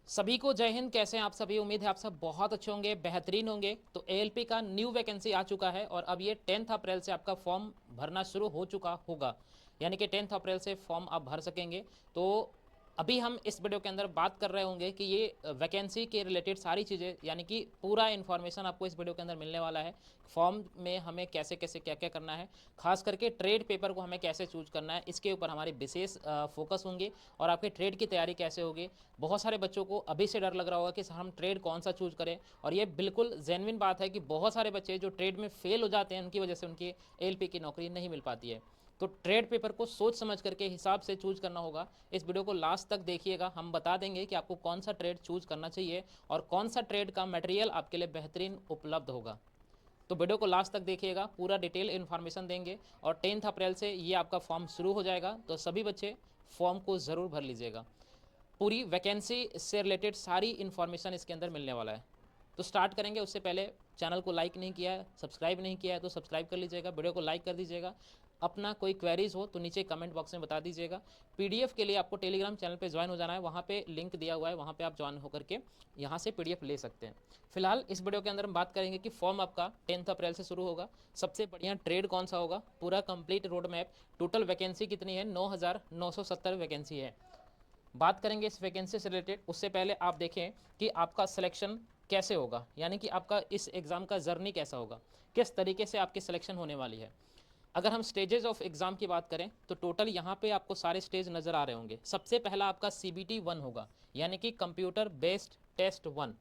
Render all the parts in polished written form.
सभी को जय हिंद। कैसे हैं आप सभी? उम्मीद है आप सब बहुत अच्छे होंगे, बेहतरीन होंगे। तो एएलपी का न्यू वैकेंसी आ चुका है और अब ये 10 अप्रैल से आपका फॉर्म भरना शुरू हो चुका होगा। यानी कि 10 अप्रैल से फॉर्म आप भर सकेंगे। तो अभी हम इस वीडियो के अंदर बात कर रहे होंगे कि ये वैकेंसी के रिलेटेड सारी चीज़ें, यानी कि पूरा इन्फॉर्मेशन आपको इस वीडियो के अंदर मिलने वाला है। फॉर्म में हमें कैसे कैसे क्या क्या करना है, खास करके ट्रेड पेपर को हमें कैसे चूज करना है, इसके ऊपर हमारी विशेष फोकस होंगे। और आपके ट्रेड की तैयारी कैसे होगी। बहुत सारे बच्चों को अभी से डर लग रहा होगा कि सर हम ट्रेड कौन सा चूज करें, और ये बिल्कुल जेन्युइन बात है कि बहुत सारे बच्चे जो ट्रेड में फेल हो जाते हैं उनकी वजह से उनकी एएलपी की नौकरी नहीं मिल पाती है। तो ट्रेड पेपर को सोच समझ करके हिसाब से चूज करना होगा। इस वीडियो को लास्ट तक देखिएगा, हम बता देंगे कि आपको कौन सा ट्रेड चूज करना चाहिए और कौन सा ट्रेड का मटेरियल आपके लिए बेहतरीन उपलब्ध होगा। तो वीडियो को लास्ट तक देखिएगा, पूरा डिटेल इन्फॉर्मेशन देंगे। और 10 अप्रैल से ये आपका फॉर्म शुरू हो जाएगा, तो सभी बच्चे फॉर्म को ज़रूर भर लीजिएगा। पूरी वैकेंसी से रिलेटेड सारी इन्फॉर्मेशन इसके अंदर मिलने वाला है। तो स्टार्ट करेंगे, उससे पहले चैनल को लाइक नहीं किया है, सब्सक्राइब नहीं किया है तो सब्सक्राइब कर लीजिएगा, वीडियो को लाइक कर दीजिएगा। अपना कोई क्वेरीज हो तो नीचे कमेंट बॉक्स में बता दीजिएगा। पीडीएफ के लिए आपको टेलीग्राम चैनल पे ज्वाइन हो जाना है, वहाँ पे लिंक दिया हुआ है, वहाँ पे आप ज्वाइन होकर के यहाँ से पीडीएफ ले सकते हैं। फिलहाल इस वीडियो के अंदर हम बात करेंगे कि फॉर्म आपका 10 अप्रैल से शुरू होगा। सबसे बढ़िया ट्रेड कौन सा होगा, पूरा complete road map. Total vacancy कितनी है? 9,970 वैकेंसी है। बात करेंगे इस वैकेंसी से रिलेटेड। उससे पहले आप देखें कि आपका सिलेक्शन कैसे होगा, यानी कि आपका इस एग्ज़ाम का जर्नी कैसा होगा, किस तरीके से आपकी सिलेक्शन होने वाली है। अगर हम स्टेजेस ऑफ एग्ज़ाम की बात करें तो टोटल यहाँ पे आपको सारे स्टेज नज़र आ रहे होंगे। सबसे पहला आपका CBT 1 होगा, यानी कि कंप्यूटर बेस्ड टेस्ट 1।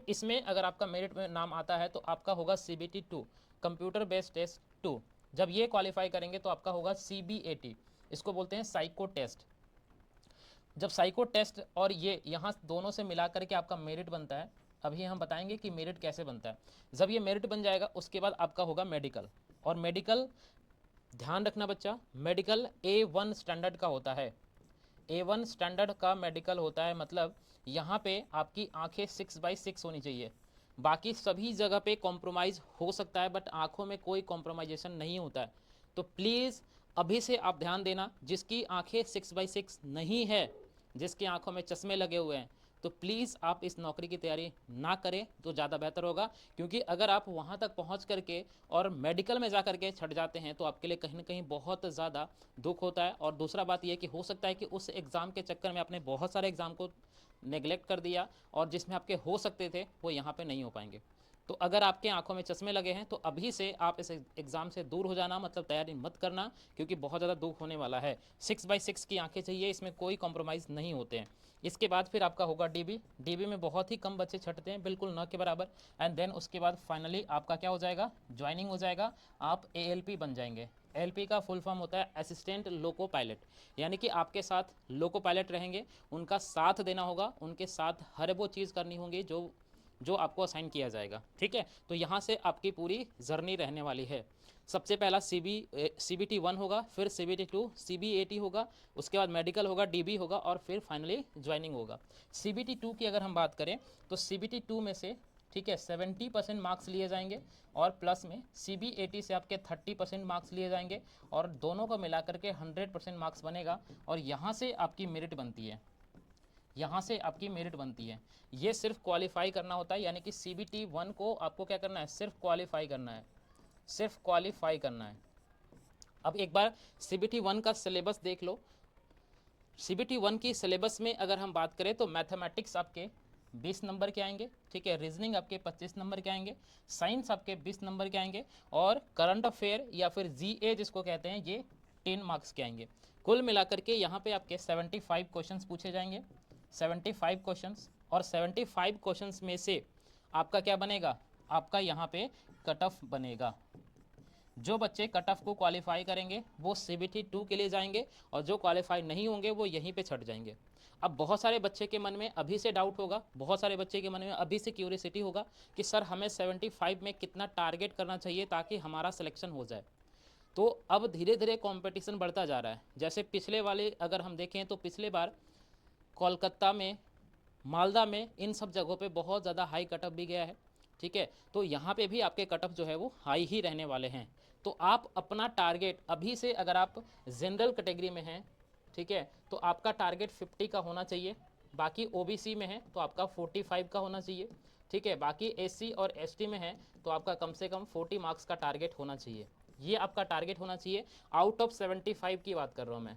इसमें अगर आपका मेरिट में नाम आता है तो आपका होगा CBT 2, कंप्यूटर बेस्ड टेस्ट 2। जब ये क्वालिफाई करेंगे तो आपका होगा CBAT, इसको बोलते हैं साइको टेस्ट। जब साइको टेस्ट और ये यहाँ दोनों से मिला करके आपका मेरिट बनता है। अभी हम बताएंगे कि मेरिट कैसे बनता है। जब ये मेरिट बन जाएगा उसके बाद आपका होगा मेडिकल। और मेडिकल, ध्यान रखना बच्चा, मेडिकल A1 स्टैंडर्ड का होता है। A1 स्टैंडर्ड का मेडिकल होता है, मतलब यहाँ पे आपकी आंखें 6/6 होनी चाहिए। बाकी सभी जगह पे कॉम्प्रोमाइज़ हो सकता है, बट आंखों में कोई कॉम्प्रोमाइजेशन नहीं होता है। तो प्लीज़ अभी से आप ध्यान देना, जिसकी आंखें 6/6 नहीं है, जिसकी आंखों में चश्मे लगे हुए हैं, तो प्लीज़ आप इस नौकरी की तैयारी ना करें तो ज़्यादा बेहतर होगा। क्योंकि अगर आप वहाँ तक पहुँच करके और मेडिकल में जा करके छट जाते हैं तो आपके लिए कहीं ना कहीं बहुत ज़्यादा दुख होता है। और दूसरा बात यह कि हो सकता है कि उस एग्ज़ाम के चक्कर में आपने बहुत सारे एग्ज़ाम को नेगलेक्ट कर दिया और जिसमें आपके हो सकते थे वो यहाँ पे नहीं हो पाएंगे। तो अगर आपके आंखों में चश्मे लगे हैं तो अभी से आप इस एग्ज़ाम से दूर हो जाना, मतलब तैयारी मत करना, क्योंकि बहुत ज़्यादा दुख होने वाला है। 6/6 की आंखें चाहिए, इसमें कोई कॉम्प्रोमाइज़ नहीं होते हैं। इसके बाद फिर आपका होगा डीबी में बहुत ही कम बच्चे छटते हैं, बिल्कुल न के बराबर। एंड देन उसके बाद फाइनली आपका क्या हो जाएगा, ज्वाइनिंग हो जाएगा, आप एएलपी बन जाएंगे। एलपी का फुल फॉर्म होता है असिस्टेंट लोको पायलट, यानी कि आपके साथ लोको पायलट रहेंगे, उनका साथ देना होगा, उनके साथ हर वो चीज़ करनी होगी जो जो आपको असाइन किया जाएगा। ठीक है, तो यहाँ से आपकी पूरी जर्नी रहने वाली है। सबसे पहला CBT 1 होगा, फिर CBT 2, CBAT होगा, उसके बाद मेडिकल होगा, DB होगा, और फिर फाइनली ज्वाइनिंग होगा। CBT 2 की अगर हम बात करें तो CBT 2 में से, ठीक है, 70% मार्क्स लिए जाएंगे और प्लस में CBAT से आपके 30% मार्क्स लिए जाएंगे और दोनों को मिलाकर के 100% मार्क्स बनेगा। और यहाँ से आपकी मेरिट बनती है, यहाँ से आपकी मेरिट बनती है। ये सिर्फ क्वालिफाई करना होता है, यानी कि CBT 1 को आपको क्या करना है, सिर्फ क्वालिफाई करना है, सिर्फ क्वालिफाई करना है। अब एक बार CBT 1 का सिलेबस देख लो। CBT 1 की सिलेबस में अगर हम बात करें तो मैथमेटिक्स आपके 20 नंबर के आएंगे, ठीक है, रीजनिंग आपके 25 नंबर के आएंगे, साइंस आपके 20 नंबर के आएंगे, और करंट अफेयर या फिर GA जिसको कहते हैं ये 10 मार्क्स के आएंगे। कुल मिलाकर के यहाँ पे आपके 75 क्वेश्चंस पूछे जाएंगे, 75 क्वेश्चंस। और 75 क्वेश्चंस में से आपका क्या बनेगा, आपका यहाँ पे कट ऑफ बनेगा। जो बच्चे कट ऑफ को क्वालिफाई करेंगे वो CBT 2 के लिए जाएंगे, और जो क्वालिफाई नहीं होंगे वो यहीं पे छट जाएंगे। अब बहुत सारे बच्चे के मन में अभी से डाउट होगा, बहुत सारे बच्चे के मन में अभी से क्यूरियोसिटी होगा कि सर हमें 75 में कितना टारगेट करना चाहिए ताकि हमारा सिलेक्शन हो जाए। तो अब धीरे धीरे कंपटीशन बढ़ता जा रहा है। जैसे पिछले वाले अगर हम देखें तो पिछले बार कोलकाता में, मालदा में, इन सब जगहों पे बहुत ज़्यादा हाई कट ऑफ भी गया है। ठीक है, तो यहाँ पे भी आपके कट ऑफ जो है वो हाई ही रहने वाले हैं। तो आप अपना टारगेट अभी से, अगर आप जनरल कैटेगरी में हैं, ठीक है, तो आपका टारगेट 50 का होना चाहिए। बाकी ओबीसी में है तो आपका 45 का होना चाहिए, ठीक है। बाकी एससी और एसटी में है तो आपका कम से कम 40 मार्क्स का टारगेट होना चाहिए, ये आपका टारगेट होना चाहिए। आउट ऑफ 75 की बात कर रहा हूँ मैं,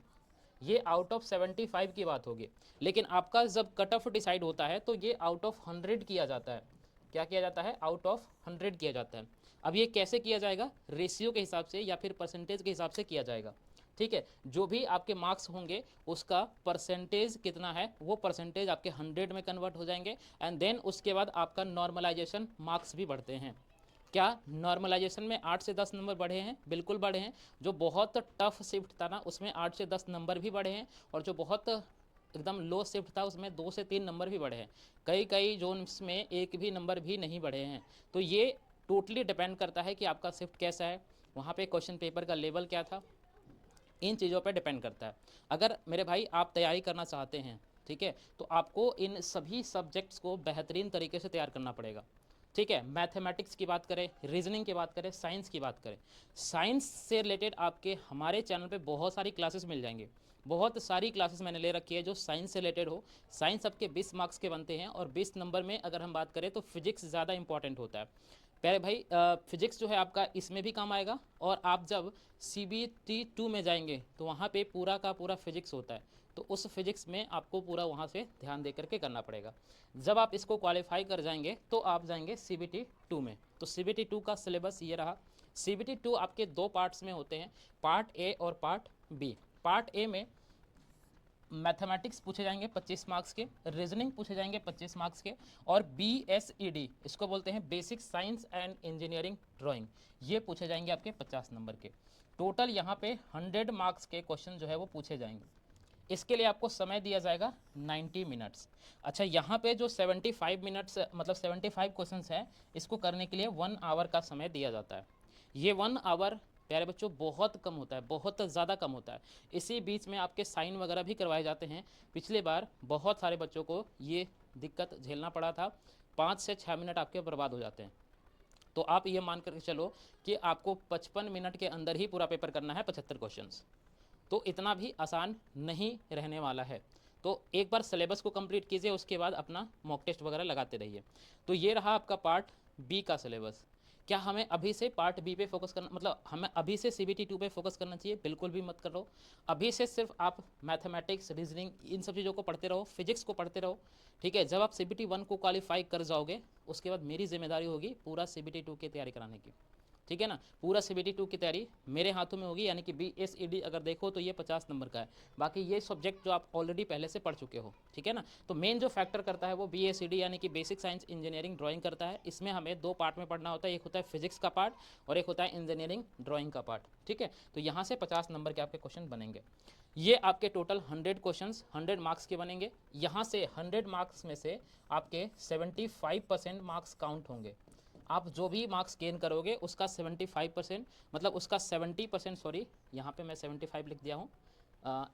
ये आउट ऑफ 75 की बात होगी। लेकिन आपका जब कट ऑफ डिसाइड होता है तो ये आउट ऑफ 100 किया जाता है। क्या किया जाता है? आउट ऑफ 100 किया जाता है। अब ये कैसे किया जाएगा? रेशियो के हिसाब से या फिर परसेंटेज के हिसाब से किया जाएगा, ठीक है। जो भी आपके मार्क्स होंगे उसका परसेंटेज कितना है, वो परसेंटेज आपके 100 में कन्वर्ट हो जाएंगे। एंड देन उसके बाद आपका नॉर्मलाइजेशन मार्क्स भी बढ़ते हैं। क्या नॉर्मलाइजेशन में 8 से 10 नंबर बढ़े हैं? बिल्कुल बढ़े हैं। जो बहुत टफ शिफ्ट था ना उसमें 8 से 10 नंबर भी बढ़े हैं, और जो बहुत एकदम लो शिफ्ट था उसमें 2 से 3 नंबर भी बढ़े हैं। कई कई जोन्स में एक भी नंबर भी नहीं बढ़े हैं। तो ये टोटली डिपेंड करता है कि आपका शिफ्ट कैसा है, वहाँ पे क्वेश्चन पेपर का लेवल क्या था, इन चीज़ों पर डिपेंड करता है। अगर मेरे भाई आप तैयारी करना चाहते हैं, ठीक है, तो आपको इन सभी सब्जेक्ट्स को बेहतरीन तरीके से तैयार करना पड़ेगा, ठीक है। मैथमेटिक्स की बात करें, रीजनिंग की बात करें, साइंस की बात करें, साइंस से रिलेटेड आपके हमारे चैनल पे बहुत सारी क्लासेस मिल जाएंगी। बहुत सारी क्लासेस मैंने ले रखी है जो साइंस से रिलेटेड हो। साइंस आपके 20 मार्क्स के बनते हैं, और 20 नंबर में अगर हम बात करें तो फिजिक्स ज़्यादा इंपॉर्टेंट होता है। प्यारे भाई, फिजिक्स जो है आपका इसमें भी काम आएगा, और आप जब CBT 2 में जाएंगे तो वहाँ पे पूरा का पूरा फिजिक्स होता है, तो उस फिजिक्स में आपको पूरा वहाँ से ध्यान दे करके करना पड़ेगा। जब आप इसको क्वालिफाई कर जाएंगे तो आप जाएंगे CBT 2 में। तो CBT 2 का सिलेबस ये रहा। CBT 2 आपके दो पार्ट्स में होते हैं, पार्ट ए और पार्ट बी। पार्ट ए में मैथमेटिक्स पूछे जाएंगे 25 मार्क्स के, रीजनिंग पूछे जाएंगे 25 मार्क्स के, और BSED इसको बोलते हैं basic science and engineering drawing, ये पूछे जाएंगे आपके 50 नंबर के। टोटल यहाँ पे 100 मार्क्स के क्वेश्चन जो है वो पूछे जाएंगे। इसके लिए आपको समय दिया जाएगा 90 मिनट्स। अच्छा, यहाँ पे जो 75 मिनट्स मतलब 75 क्वेश्चंस हैं, इसको करने के लिए 1 आवर का समय दिया जाता है। ये 1 आवर प्यारे बच्चों बहुत कम होता है, बहुत ज़्यादा कम होता है। इसी बीच में आपके साइन वगैरह भी करवाए जाते हैं। पिछले बार बहुत सारे बच्चों को ये दिक्कत झेलना पड़ा था, 5 से 6 मिनट आपके बर्बाद हो जाते हैं। तो आप ये मान करके चलो कि आपको 55 मिनट के अंदर ही पूरा पेपर करना है 75 क्वेश्चंस। तो इतना भी आसान नहीं रहने वाला है। तो एक बार सिलेबस को कंप्लीट कीजिए, उसके बाद अपना मॉक टेस्ट वगैरह लगाते रहिए। तो ये रहा आपका पार्ट बी का सिलेबस। क्या हमें अभी से पार्ट बी पे फोकस करना, मतलब हमें अभी से CBT 2 पे फोकस करना चाहिए? बिल्कुल भी मत करो। अभी से सिर्फ आप मैथमेटिक्स, रीजनिंग, इन सब चीज़ों को पढ़ते रहो, फिजिक्स को पढ़ते रहो, ठीक है। जब आप CBT 1 को क्वालिफाई कर जाओगे उसके बाद मेरी जिम्मेदारी होगी पूरा CBT 2 की तैयारी कराने की, ठीक है ना। पूरा CBT 2 की तैयारी मेरे हाथों में होगी, यानी कि BSED अगर देखो तो ये 50 नंबर का है। बाकी ये सब्जेक्ट जो आप ऑलरेडी पहले से पढ़ चुके हो, ठीक है ना। तो मेन जो फैक्टर करता है वो BSED यानी कि बेसिक साइंस इंजीनियरिंग ड्राइंग करता है। इसमें हमें दो पार्ट में पढ़ना होता है, एक होता है फिजिक्स का पार्ट और एक होता है इंजीनियरिंग ड्राइंग का पार्ट, ठीक है। तो यहाँ से 50 नंबर के आपके क्वेश्चन बनेंगे। ये आपके टोटल 100 क्वेश्चंस 100 मार्क्स के बनेंगे। यहाँ से 100 मार्क्स में से आपके 75% मार्क्स काउंट होंगे। आप जो भी मार्क्स गेन करोगे उसका 75%, मतलब उसका 70%, सॉरी यहाँ पे मैं 75 लिख दिया हूँ,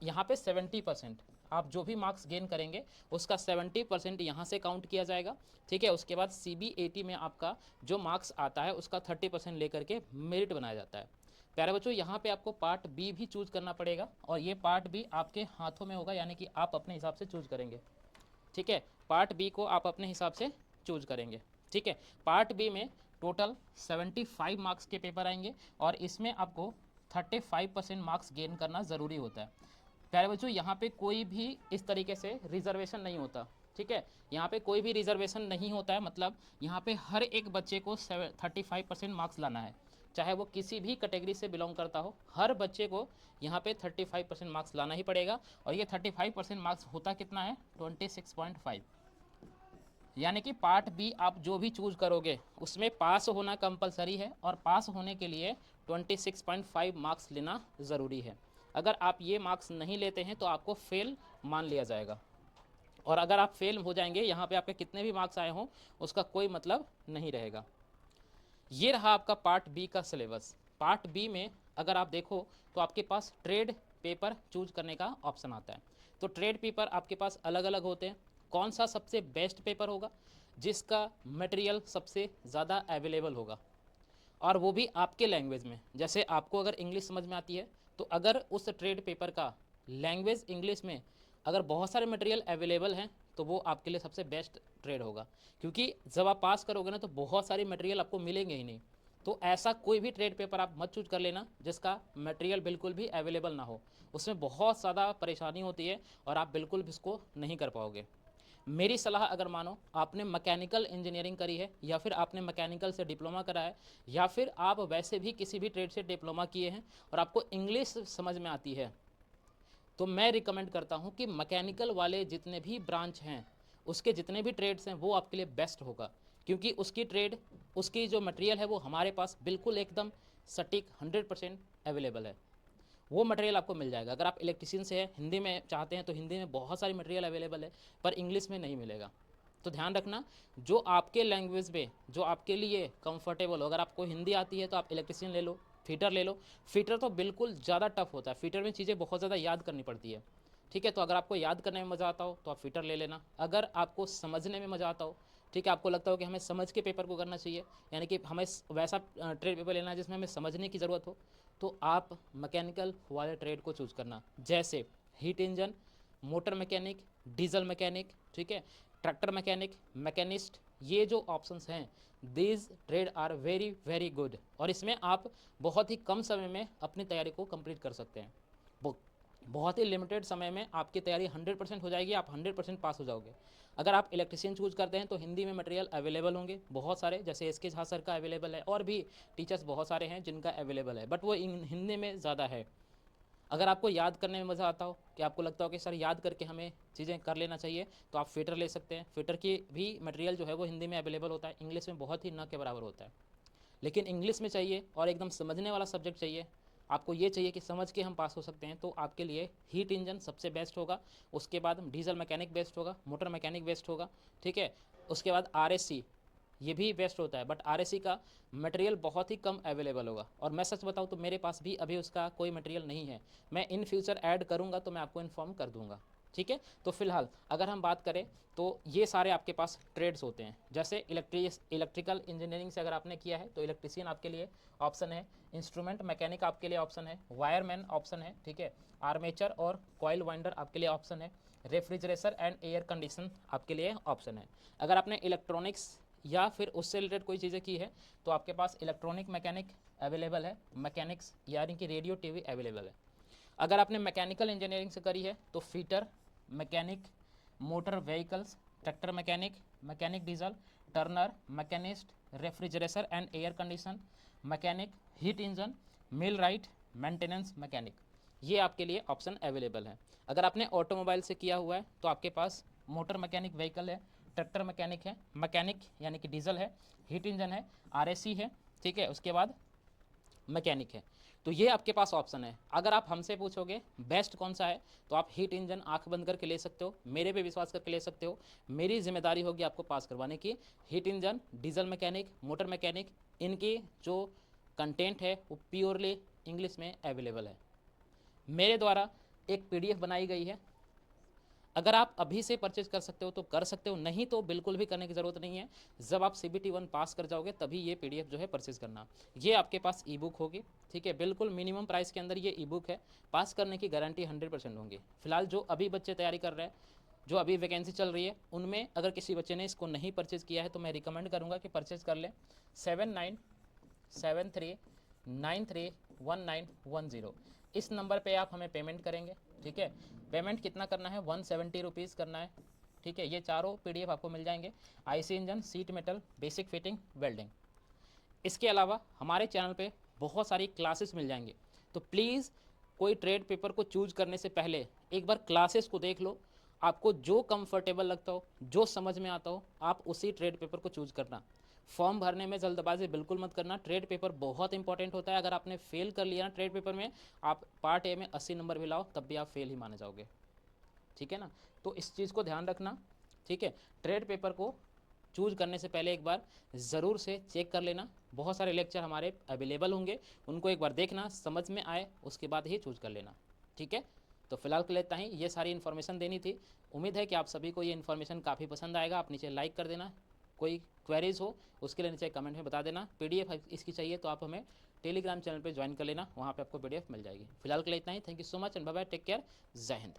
यहाँ पे 70% आप जो भी मार्क्स गेन करेंगे उसका 70% यहाँ से काउंट किया जाएगा, ठीक है। उसके बाद CBAT में आपका जो मार्क्स आता है उसका 30% लेकर के मेरिट बनाया जाता है। प्यारे बच्चों, यहाँ पे आपको पार्ट बी भी चूज करना पड़ेगा, और ये पार्ट बी आपके हाथों में होगा, यानी कि आप अपने हिसाब से चूज करेंगे, ठीक है। पार्ट बी को आप अपने हिसाब से चूज करेंगे, ठीक है। पार्ट बी में टोटल 75 मार्क्स के पेपर आएंगे, और इसमें आपको 35% मार्क्स गेन करना ज़रूरी होता है। प्यारे बच्चों, यहाँ पे कोई भी इस तरीके से रिजर्वेशन नहीं होता, ठीक है। यहाँ पे कोई भी रिजर्वेशन नहीं होता है, मतलब यहाँ पे हर एक बच्चे को 35% मार्क्स लाना है, चाहे वो किसी भी कैटेगरी से बिलोंग करता हो। हर बच्चे को यहाँ पे 35% मार्क्स लाना ही पड़ेगा, और ये 35% मार्क्स होता कितना है? 26.5। यानी कि पार्ट बी आप जो भी चूज करोगे उसमें पास होना कंपलसरी है, और पास होने के लिए 26.5 मार्क्स लेना ज़रूरी है। अगर आप ये मार्क्स नहीं लेते हैं तो आपको फेल मान लिया जाएगा, और अगर आप फेल हो जाएंगे, यहाँ पे आपके कितने भी मार्क्स आए हों उसका कोई मतलब नहीं रहेगा। ये रहा आपका पार्ट बी का सिलेबस। पार्ट बी में अगर आप देखो तो आपके पास ट्रेड पेपर चूज करने का ऑप्शन आता है। तो ट्रेड पेपर आपके पास अलग अलग होते हैं। कौन सा सबसे बेस्ट पेपर होगा? जिसका मटेरियल सबसे ज़्यादा अवेलेबल होगा, और वो भी आपके लैंग्वेज में। जैसे आपको अगर इंग्लिश समझ में आती है, तो अगर उस ट्रेड पेपर का लैंग्वेज इंग्लिश में अगर बहुत सारे मटेरियल अवेलेबल हैं तो वो आपके लिए सबसे बेस्ट ट्रेड होगा, क्योंकि जब आप पास करोगे ना तो बहुत सारी मटेरियल आपको मिलेंगे ही नहीं। तो ऐसा कोई भी ट्रेड पेपर आप मत चूज कर लेना जिसका मटेरियल बिल्कुल भी अवेलेबल ना हो, उसमें बहुत ज़्यादा परेशानी होती है और आप बिल्कुल भी इसको नहीं कर पाओगे। मेरी सलाह अगर मानो आपने मैकेनिकल इंजीनियरिंग करी है या फिर आपने मैकेनिकल से डिप्लोमा करा है या फिर आप वैसे भी किसी भी ट्रेड से डिप्लोमा किए हैं और आपको इंग्लिश समझ में आती है, तो मैं रिकमेंड करता हूं कि मैकेनिकल वाले जितने भी ब्रांच हैं, उसके जितने भी ट्रेड्स हैं वो आपके लिए बेस्ट होगा, क्योंकि उसकी ट्रेड, उसकी जो मटेरियल है वो हमारे पास बिल्कुल एकदम सटीक 100% अवेलेबल है। वो मटेरियल आपको मिल जाएगा। अगर आप इलेक्ट्रिशियन से हैं, हिंदी में चाहते हैं तो हिंदी में बहुत सारी मटेरियल अवेलेबल है, पर इंग्लिश में नहीं मिलेगा। तो ध्यान रखना, जो आपके लैंग्वेज में जो आपके लिए कंफर्टेबल हो। अगर आपको हिंदी आती है तो आप इलेक्ट्रिशियन ले लो, फीटर ले लो। फीटर तो बिल्कुल ज़्यादा टफ होता है, फीटर में चीज़ें बहुत ज़्यादा याद करनी पड़ती है। ठीक है, तो अगर आपको याद करने में मज़ा आता हो तो आप फीटर ले लेना। अगर आपको समझने में मज़ा आता हो, ठीक है, आपको लगता हो कि हमें समझ के पेपर को करना चाहिए, यानी कि हमें वैसा ट्रेड पेपर लेना है जिसमें हमें समझने की ज़रूरत हो, तो आप मैकेनिकल वाले ट्रेड को चूज़ करना, जैसे heat engine, motor mechanic, diesel mechanic, ठीक है, ट्रैक्टर मैकेनिक, मैकेनिस्ट। ये जो ऑप्शंस हैं, these trade are very very good, और इसमें आप बहुत ही कम समय में अपनी तैयारी को कंप्लीट कर सकते हैं। बहुत ही लिमिटेड समय में आपकी तैयारी 100% हो जाएगी, आप 100% पास हो जाओगे। अगर आप इलेक्ट्रिशियन चूज करते हैं तो हिंदी में मटेरियल अवेलेबल होंगे बहुत सारे, जैसे एस के झा सर का अवेलेबल है, और भी टीचर्स बहुत सारे हैं जिनका अवेलेबल है, बट वो हिंदी में ज़्यादा है। अगर आपको याद करने में मज़ा आता हो, कि आपको लगता हो कि सर याद करके हमें चीज़ें कर लेना चाहिए, तो आप फिटर ले सकते हैं। फिटर की भी मटेरियल जो है वो हिंदी में अवेलेबल होता है, इंग्लिश में बहुत ही न के बराबर होता है। लेकिन इंग्लिश में चाहिए और एकदम समझने वाला सब्जेक्ट चाहिए, आपको ये चाहिए कि समझ के हम पास हो सकते हैं, तो आपके लिए हीट इंजन सबसे बेस्ट होगा। उसके बाद डीजल मैकेनिक बेस्ट होगा, मोटर मैकेनिक बेस्ट होगा, ठीक है। उसके बाद आरएससी, ये भी बेस्ट होता है, बट आरएससी का मटेरियल बहुत ही कम अवेलेबल होगा, और मैं सच बताऊं तो मेरे पास भी अभी उसका कोई मटेरियल नहीं है। मैं इन फ्यूचर ऐड करूंगा तो मैं आपको इन्फॉर्म कर दूंगा, ठीक है। तो फिलहाल अगर हम बात करें तो ये सारे आपके पास ट्रेड्स होते हैं। जैसे इलेक्ट्रिकल इंजीनियरिंग से अगर आपने किया है तो इलेक्ट्रिशियन आपके लिए ऑप्शन है, इंस्ट्रूमेंट मैकेनिक आपके लिए ऑप्शन है, वायरमैन ऑप्शन है, ठीक है, आर्मेचर और कॉइल वाइंडर आपके लिए ऑप्शन है, रेफ्रिजरेटर एंड एयर कंडीशन आपके लिए ऑप्शन है। अगर आपने इलेक्ट्रॉनिक्स या फिर उससे रिलेटेड कोई चीज़ें की है तो आपके पास इलेक्ट्रॉनिक मैकेनिक अवेलेबल है, मैकेनिक्स यानी कि रेडियो टीवी अवेलेबल है। अगर आपने मैकेनिकल इंजीनियरिंग से करी है तो fitter mechanic, motor vehicles, tractor mechanic, mechanic diesel, Turner, machinist, refrigerator and air condition mechanic, heat engine, mill right, maintenance mechanic, ये आपके लिए ऑप्शन अवेलेबल है। अगर आपने ऑटोमोबाइल से किया हुआ है तो आपके पास मोटर मैकेनिक व्हीकल है, ट्रैक्टर मैकेनिक है, मैकेनिक यानी कि डीजल है, हीट इंजन है, आरएससी है, ठीक है, उसके बाद मैकेनिक है। तो ये आपके पास ऑप्शन है। अगर आप हमसे पूछोगे बेस्ट कौन सा है, तो आप हीट इंजन आंख बंद करके ले सकते हो, मेरे पे विश्वास करके ले सकते हो। मेरी जिम्मेदारी होगी आपको पास करवाने की। Heat engine, diesel mechanic, motor mechanic, इनकी जो कंटेंट है वो प्योरली इंग्लिश में अवेलेबल है। मेरे द्वारा एक पीडीएफ बनाई गई है, अगर आप अभी से परचेज कर सकते हो तो कर सकते हो, नहीं तो बिल्कुल भी करने की ज़रूरत नहीं है। जब आप CBT 1 पास कर जाओगे तभी ये पीडीएफ जो है परचेज करना। ये आपके पास ई बुक होगी, ठीक है, बिल्कुल मिनिमम प्राइस के अंदर ये ई बुक है। पास करने की गारंटी 100% होंगी। फिलहाल जो अभी बच्चे तैयारी कर रहे हैं, जो अभी वैकेंसी चल रही है, उनमें अगर किसी बच्चे ने इसको नहीं परचेज़ किया है तो मैं रिकमेंड करूँगा कि परचेज़ कर लें। 7973931910 इस नंबर पे आप हमें पेमेंट करेंगे, ठीक है। पेमेंट कितना करना है, 170 रुपीज़ करना है, ठीक है। ये चारों पीडीएफ आपको मिल जाएंगे, IC engine, seat metal, basic fitting, welding. इसके अलावा हमारे चैनल पे बहुत सारी क्लासेस मिल जाएंगी, तो प्लीज़ कोई ट्रेड पेपर को चूज करने से पहले एक बार क्लासेस को देख लो। आपको जो कंफर्टेबल लगता हो, जो समझ में आता हो, आप उसी ट्रेड पेपर को चूज करना। फॉर्म भरने में जल्दबाजी बिल्कुल मत करना। ट्रेड पेपर बहुत इंपॉर्टेंट होता है। अगर आपने फेल कर लिया ना ट्रेड पेपर में, आप पार्ट ए में 80 नंबर भी लाओ तब भी आप फेल ही माने जाओगे, ठीक है ना। तो इस चीज़ को ध्यान रखना, ठीक है। ट्रेड पेपर को चूज करने से पहले एक बार ज़रूर से चेक कर लेना। बहुत सारे लेक्चर हमारे अवेलेबल होंगे, उनको एक बार देखना, समझ में आए उसके बाद ही चूज कर लेना, ठीक है। तो फिलहाल के लिए इतना ही, ये सारी इन्फॉर्मेशन देनी थी। उम्मीद है कि आप सभी को ये इन्फॉर्मेशन काफ़ी पसंद आएगा। आप नीचे लाइक कर देना, कोई क्वेरीज हो उसके लिए नीचे कमेंट में बता देना। पीडीएफ इसकी चाहिए तो आप हमें टेलीग्राम चैनल पर ज्वाइन कर लेना, वहाँ पर आपको पीडीएफ मिल जाएगी। फिलहाल के लिए इतना ही। Thank you so much and bye bye, take care, जय हिंद।